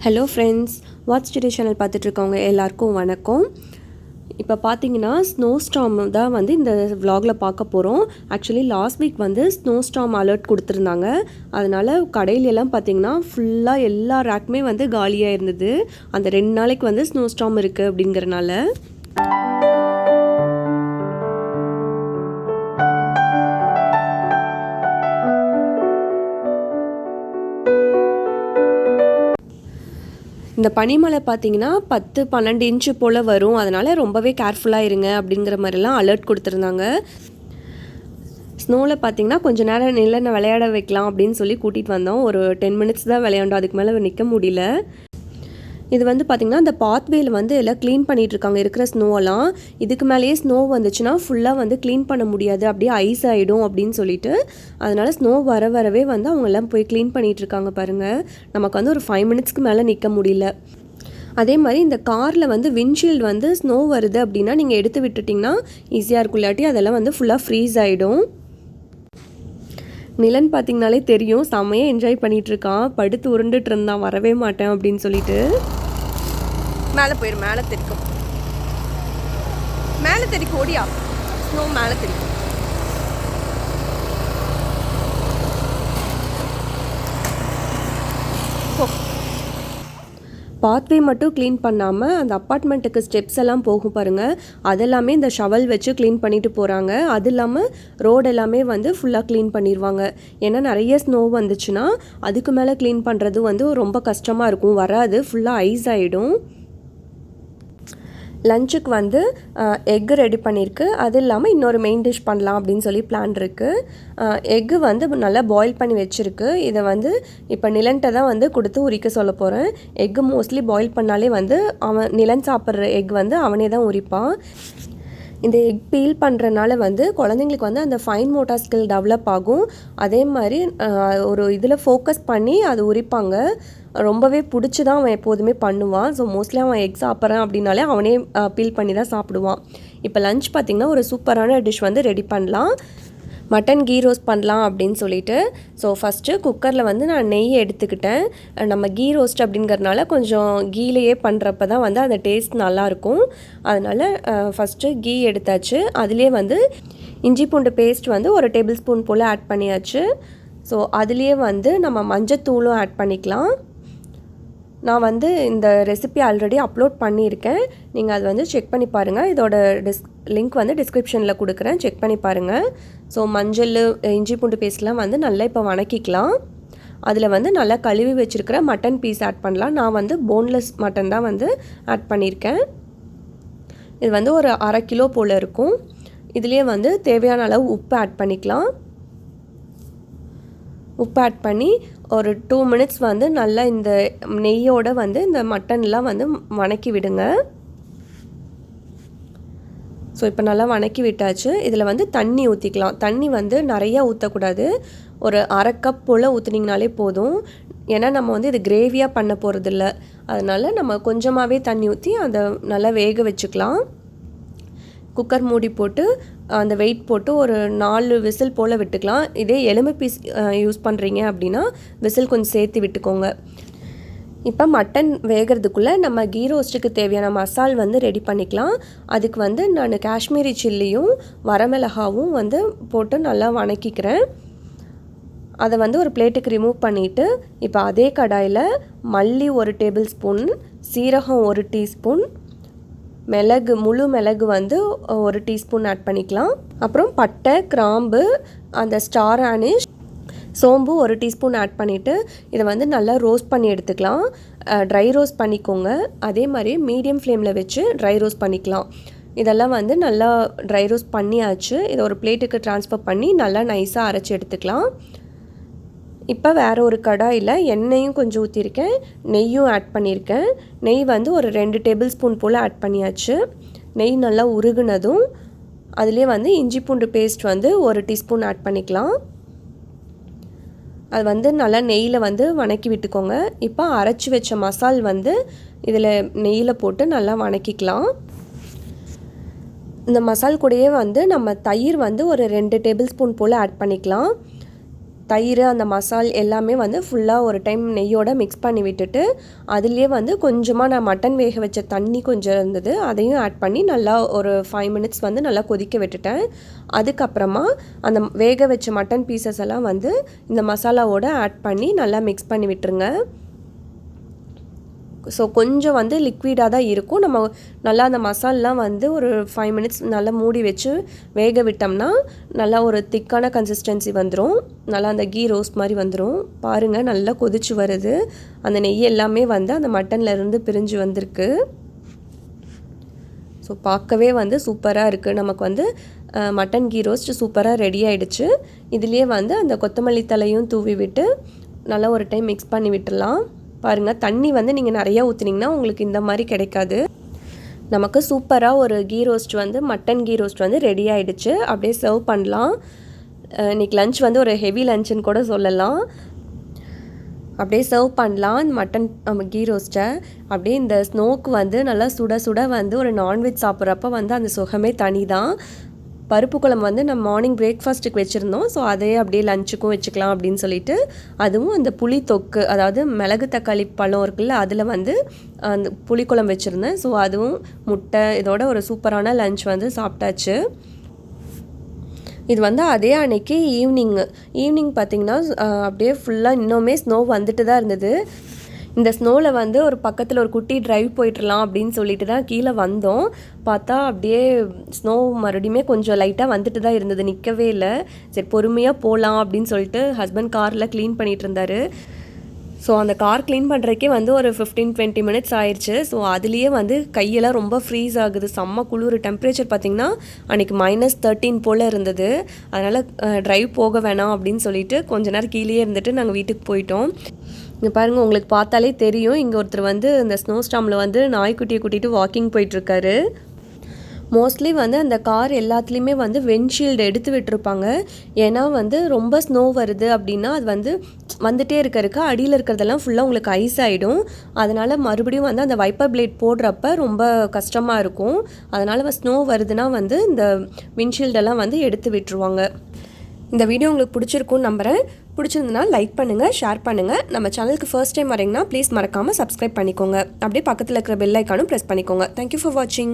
Hello friends, watch today channel பார்த்துட்ருக்கவங்க எல்லாருக்கும் வணக்கம். இப்போ பார்த்தீங்கன்னா ஸ்னோ ஸ்டார்ம் தான் வந்து இந்த vlogல பார்க்க போகிறோம். ஆக்சுவலி லாஸ்ட் வீக் வந்து ஸ்னோ ஸ்டார்ம் அலர்ட் கொடுத்துருந்தாங்க. அதனால் கடையிலெல்லாம் பார்த்தீங்கன்னா ஃபுல்லாக எல்லா ரேக்குமே வந்து காலியாக இருந்தது. அந்த 2 நாளைக்கு வந்து ஸ்னோ ஸ்டார்ம் இருக்குது அப்படிங்கிறனால. இந்த பனிமலை பார்த்தீங்கன்னா 10-12 இன்ச்சு போல் வரும். அதனால் ரொம்பவே கேர்ஃபுல்லாக இருங்க அப்படிங்கிற மாதிரிலாம் அலர்ட் கொடுத்துருந்தாங்க. ஸ்னோவில் பார்த்தீங்கன்னா கொஞ்சம் நேரம் நிலனை விளையாட வைக்கலாம் அப்படின்னு சொல்லி கூட்டிகிட்டு வந்தோம். ஒரு 10 மினிட்ஸ் தான் விளையாண்டோம், அதுக்கு மேலே நிற்க முடியல. இது வந்து பார்த்திங்கன்னா இந்த பாத்வேயில் வந்து எல்லாம் க்ளீன் பண்ணிகிட்ருக்காங்க இருக்கிற ஸ்னோவெல்லாம். இதுக்கு மேலேயே ஸ்னோ வந்துச்சுன்னா ஃபுல்லாக வந்து க்ளீன் பண்ண முடியாது, அப்படியே ஐஸ் ஆகிடும் அப்படின்னு சொல்லிட்டு அதனால் ஸ்னோ வரவே வந்து அவங்க எல்லாம் போய் க்ளீன் பண்ணிகிட்ருக்காங்க பாருங்கள். நமக்கு வந்து ஒரு 5 மினிட்ஸ்க்கு மேலே நிற்க முடியல. அதே மாதிரி இந்த காரில் வந்து விண்ட்ஷீல்டு வந்து ஸ்னோ வருது அப்படின்னா நீங்கள் எடுத்து விட்டுட்டிங்கன்னா ஈஸியாக இருக்கும். இல்லாட்டி அதெல்லாம் வந்து ஃபுல்லாக ஃப்ரீஸ் ஆகிடும். நிலன் பார்த்திங்கனாலே தெரியும், செம்மையாக என்ஜாய் பண்ணிகிட்ருக்கான். படுத்து உருண்டுட்டு இருந்தான், வரவே மாட்டேன் அப்படின்னு சொல்லிட்டு. மேலே போயிடும், மேலே தெரிக்கும், மேலே தெரிக்கும், ஓடியா ஸ்னோ மேலே தெரிக்கும். பாத்வே மட்டும் க்ளீன் பண்ணாமல் அந்த அப்பார்ட்மெண்ட்டுக்கு ஸ்டெப்ஸ் எல்லாம் போகும் பாருங்கள், அதெல்லாமே இந்த ஷவல் வச்சு க்ளீன் பண்ணிட்டு போகிறாங்க. அது இல்லாமல் ரோடு எல்லாமே வந்து ஃபுல்லாக க்ளீன் பண்ணிடுவாங்க. ஏன்னா நிறைய ஸ்னோ வந்துச்சுன்னா அதுக்கு மேலே க்ளீன் பண்ணுறது வந்து ரொம்ப கஷ்டமாக இருக்கும், வராது, ஃபுல்லாக ஐஸ் ஆகிடும். லஞ்சுக்கு வந்து எக்கு ரெடி பண்ணியிருக்கு. அது இல்லாமல் இன்னொரு மெயின் டிஷ் பண்ணலாம் அப்படின்னு சொல்லி பிளான் இருக்குது. எக்கு வந்து நல்லா பாயில் பண்ணி வச்சுருக்கு. இதை வந்து இப்போ நிலன்ட்ட தான் வந்து கொடுத்து உரிக்க சொல்ல போகிறேன். எக்கு மோஸ்ட்லி பாயில் பண்ணாலே வந்து நிலன் சாப்பிட்ற எக் வந்து அவனே தான் உரிப்பான். இந்த எக் பீல் பண்ணுறனால வந்து குழந்தைங்களுக்கு வந்து அந்த ஃபைன் மோட்டார் ஸ்கில் டெவலப் ஆகும். அதே மாதிரி ஒரு இதில் ஃபோக்கஸ் பண்ணி அது உரிப்பாங்க. ரொம்பவே பிடிச்சி தான் அவன் எப்போதுமே பண்ணுவான். ஸோ மோஸ்ட்லி அவன் எக் சாப்பிட்றான் அப்படின்னாலே அவனே பீல் பண்ணி தான் சாப்பிடுவான். இப்போ லஞ்ச் பார்த்திங்கன்னா ஒரு சூப்பரான டிஷ் வந்து ரெடி பண்ணலாம். மட்டன் கீ ரோஸ்ட் பண்ணலாம் அப்படின்னு சொல்லிட்டு. ஸோ ஃபஸ்ட்டு குக்கரில் வந்து நான் நெய் எடுத்துக்கிட்டேன். நம்ம கீ ரோஸ்ட் அப்படிங்கிறதுனால கொஞ்சம் கீலையே பண்ணுறப்ப தான் வந்து அந்த டேஸ்ட் நல்லாயிருக்கும். அதனால் ஃபஸ்ட்டு கீ எடுத்தாச்சு. அதுலேயே வந்து இஞ்சி பூண்டு பேஸ்ட் வந்து ஒரு டேபிள் ஸ்பூன் போல் ஆட் பண்ணியாச்சு. ஸோ அதுலேயே வந்து நம்ம மஞ்சத்தூளும் ஆட் பண்ணிக்கலாம். நான் வந்து இந்த ரெசிபி ஆல்ரெடி அப்லோட் பண்ணியிருக்கேன், நீங்கள் அதை வந்து செக் பண்ணி பாருங்கள். இதோட லிங்க் வந்து டிஸ்கிரிப்ஷனில் கொடுக்குறேன், செக் பண்ணி பாருங்கள். ஸோ மஞ்சள், இஞ்சி பூண்டு பேஸ்ட்லாம் வந்து நல்லா இப்போ வணக்கிக்கலாம். அதில் வந்து நல்லா கழுவி வச்சுருக்கிற மட்டன் பீஸ் ஆட் பண்ணலாம். நான் வந்து போன்லெஸ் மட்டன் தான் வந்து ஆட் பண்ணியிருக்கேன். இது வந்து ஒரு 1/2 கிலோ போல் இருக்கும். இதுலேயே வந்து தேவையான அளவு உப்பு ஆட் பண்ணிக்கலாம். உப்பு ஆட் பண்ணி ஒரு 2 மினிட்ஸ் வந்து நல்லா இந்த நெய்யோடு வந்து இந்த மட்டன்லாம் வந்து வணக்கி விடுங்க. ஸோ இப்போ நல்லா வணக்கி விட்டாச்சு. இதில் வந்து தண்ணி ஊற்றிக்கலாம். தண்ணி வந்து நிறையா ஊற்றக்கூடாது, ஒரு 1/2 கப் போல் ஊற்றுனீங்கனாலே போதும். ஏன்னா நம்ம வந்து இது கிரேவியாக பண்ண போகிறதில்ல, அதனால் நம்ம கொஞ்சமாகவே தண்ணி ஊற்றி அதை நல்லா வேக வச்சுக்கலாம். குக்கர் மூடி போட்டு அந்த வெயிட் போட்டு ஒரு 4 விசில் போல் விட்டுக்கலாம். இதே எலும்பு பீஸ் யூஸ் பண்ணுறீங்க அப்படின்னா விசில் கொஞ்சம் சேர்த்து விட்டுக்கோங்க. இப்போ மட்டன் வேகிறதுக்குள்ளே நம்ம கீ ரோஸ்ட்டுக்கு தேவையான மசால் வந்து ரெடி பண்ணிக்கலாம். அதுக்கு வந்து நான் காஷ்மீரி சில்லியும் வரமிளகாவும் வந்து போட்டு நல்லா வணக்கிக்கிறேன். அதை வந்து ஒரு பிளேட்டுக்கு ரிமூவ் பண்ணிவிட்டு இப்போ அதே கடாயில் மல்லி 1 டேபிள் ஸ்பூன், சீரகம் 1 டீஸ்பூன், மிளகு, முழு மிளகு வந்து 1 டீஸ்பூன் ஆட் பண்ணிக்கலாம். அப்புறம் பட்டை, கிராம்பு, அந்த ஸ்டார் ஆனிஷ், சோம்பு 1 டீஸ்பூன் ஆட் பண்ணிவிட்டு இதை வந்து நல்லா ரோஸ்ட் பண்ணி எடுத்துக்கலாம். ட்ரை ரோஸ்ட் பண்ணிக்கோங்க. அதே மாதிரி மீடியம் ஃப்ளேமில் வச்சு ட்ரை ரோஸ்ட் பண்ணிக்கலாம். இதெல்லாம் வந்து நல்லா ட்ரை ரோஸ்ட் பண்ணியாச்சு. இதை ஒரு பிளேட்டுக்கு ட்ரான்ஸ்ஃபர் பண்ணி நல்லா நைஸாக அரைச்சி எடுத்துக்கலாம். இப்போ வேறு ஒரு கடாயில் எண்ணெயும் கொஞ்சம் ஊற்றிருக்கேன், நெய்யும் ஆட் பண்ணியிருக்கேன். நெய் வந்து ஒரு 2 டேபிள் ஸ்பூன் போல் ஆட் பண்ணியாச்சு. நெய் நல்லா உருகுனதும் அதுலேயே வந்து இஞ்சி பூண்டு பேஸ்ட் வந்து 1 டீஸ்பூன் ஆட் பண்ணிக்கலாம். அது வந்து நல்லா நெய்யில் வந்து வணக்கி விட்டுக்கோங்க. இப்போ அரைச்சி வச்ச மசால் வந்து இதில் நெய்யில் போட்டு நல்லா வணக்கிக்கலாம். இந்த மசால் கூடயே வந்து நம்ம தயிர் வந்து ஒரு 2 டேபிள் ஸ்பூன் போல் ஆட் பண்ணிக்கலாம். தயிர் அந்த மசால் எல்லாமே வந்து ஃபுல்லாக ஒரு டைம் நெய்யோடு மிக்ஸ் பண்ணி விட்டுட்டு அதுலேயே வந்து கொஞ்சமாக நான் மட்டன் வேக வச்ச தண்ணி கொஞ்சம் இருந்தது, அதையும் ஆட் பண்ணி நல்லா ஒரு 5 மினிட்ஸ் வந்து நல்லா கொதிக்க விட்டுட்டேன். அதுக்கப்புறமா அந்த வேக வச்ச மட்டன் பீசஸ் எல்லாம் வந்து இந்த மசாலாவோடு ஆட் பண்ணி நல்லா மிக்ஸ் பண்ணி விட்டுருங்க. ஸோ கொஞ்சம் வந்து லிக்விடாக தான் இருக்கும். நம்ம நல்லா அந்த மசாலெலாம் வந்து ஒரு 5 மினிட்ஸ் நல்லா மூடி வச்சு வேக விட்டோம்னா நல்லா ஒரு திக்கான கன்சிஸ்டன்சி வந்துடும். நல்லா அந்த கீ ரோஸ்ட் மாதிரி வந்துடும். பாருங்கள், நல்லா கொதிச்சு வருது. அந்த நெய் எல்லாமே வந்து அந்த மட்டன்லேருந்து பிரிஞ்சு வந்திருக்கு. ஸோ பார்க்கவே வந்து சூப்பராக இருக்குது. நமக்கு வந்து மட்டன் கீ ரோஸ்ட் சூப்பராக ரெடி ஆகிடுச்சு. இதுலேயே வந்து அந்த கொத்தமல்லி தலையும் தூவி விட்டு நல்லா ஒரு டைம் மிக்ஸ் பண்ணி விட்டுடலாம். பாருங்கள், தண்ணி வந்து நீங்கள் நிறையா ஊற்றுனீங்கன்னா உங்களுக்கு இந்த மாதிரி கிடைக்காது. நமக்கு சூப்பராக ஒரு கீ ரோஸ்ட் வந்து மட்டன் கீ ரோஸ்ட் வந்து ரெடி ஆகிடுச்சு. அப்படியே சர்வ் பண்ணலாம். இன்றைக்கி லன்ச் வந்து ஒரு ஹெவி லன்ச்சுன்னு கூட சொல்லலாம். அப்படியே சர்வ் பண்ணலாம் மட்டன் கீ ரோஸ்ட்டை. அப்படியே இந்த ஸ்னோக்கு வந்து நல்லா சுட சுட வந்து ஒரு நான்வெஜ் சாப்பிட்றப்ப வந்து அந்த சுகமே தனி தான். பருப்பு குழம்பு வந்து நம்ம மார்னிங் பிரேக்ஃபாஸ்ட்டுக்கு வச்சுருந்தோம். ஸோ அதே அப்படியே லஞ்சுக்கும் வச்சுக்கலாம் அப்படின்னு சொல்லிட்டு, அதுவும் அந்த புளி தொக்கு, அதாவது மிளகு தக்காளி பழம் இருக்குல்ல, அதில் வந்து அந்த புளிக்குழம்பு வச்சுருந்தேன். ஸோ அதுவும் முட்டை இதோட ஒரு சூப்பரான லஞ்ச் வந்து சாப்பிட்டாச்சு. இது வந்து அதே அன்னைக்கு ஈவினிங் பார்த்திங்கன்னா அப்படியே ஃபுல்லாக இன்னுமே ஸ்னோ வந்துட்டு தான் இருந்தது. இந்த ஸ்னோவில் வந்து ஒரு பக்கத்தில் ஒரு குட்டி ட்ரைவ் போயிட்டுலாம் அப்படின்னு சொல்லிட்டு தான் கீழே வந்தோம். பார்த்தா அப்படியே ஸ்னோ மறுபடியுமே கொஞ்சம் லைட்டாக வந்துட்டு தான் இருந்தது, நிற்கவே இல்லை. சரி பொறுமையாக போகலாம் அப்படின்னு சொல்லிட்டு ஹஸ்பண்ட் காரில் க்ளீன் பண்ணிகிட்டு இருந்தார். ஸோ அந்த கார் க்ளீன் பண்ணுறதுக்கே வந்து ஒரு 15-20 மினிட்ஸ் ஆயிடுச்சு. ஸோ அதுலேயே வந்து கையெல்லாம் ரொம்ப ஃப்ரீஸ் ஆகுது, செம்ம குளிர். டெம்பரேச்சர் பார்த்திங்கன்னா அன்றைக்கி -13 போல் இருந்தது. அதனால் ட்ரைவ் போக வேணாம் அப்படின்னு சொல்லிட்டு கொஞ்ச நேரம் கீழே இருந்துட்டு நாங்கள் வீட்டுக்கு போயிட்டோம். இங்கே பாருங்கள், உங்களுக்கு பார்த்தாலே தெரியும், இங்கே ஒருத்தர் வந்து இந்த ஸ்னோ ஸ்டாமில் வந்து நாய்க்குட்டியை கூட்டிகிட்டு வாக்கிங் போயிட்டுருக்காரு. மோஸ்ட்லி வந்து அந்த கார் எல்லாத்துலேயுமே வந்து விண்ட்ஷீல்டு எடுத்து விட்டுருப்பாங்க. ஏன்னா வந்து ரொம்ப ஸ்னோ வருது அப்படின்னா அது வந்து வந்துகிட்டே இருக்கிறதுக்கு அடியில் இருக்கிறதெல்லாம் ஃபுல்லாக உங்களுக்கு ஐஸ் ஆகிடும். அதனால் மறுபடியும் வந்து அந்த வைப்பர் பிளேட் போடுறப்ப ரொம்ப கஷ்டமாக இருக்கும். அதனால் ஸ்னோ வருதுன்னா வந்து இந்த விண்ட்ஷீல்டெல்லாம் வந்து எடுத்து விட்டுருவாங்க. இந்த வீடியோ உங்களுக்கு பிடிச்சிருக்குன்னு நம்புகிறேன். பிடிச்சிருந்ததுனா லைக் பண்ணுங்கள், ஷேர் பண்ணுங்கள். நம்ம சேனலுக்கு ஃபர்ஸ்ட் டைம் வரீங்கன்னா ப்ளீஸ் மறக்காமல் சப்ஸ்கிரைப் பண்ணிக்கோங்க. அப்படியே பக்கத்தில் இருக்கிற பெல் ஐக்கானும் ப்ரெஸ் பண்ணிக்கோங்க. தேங்க்யூ ஃபார் வாட்சிங்.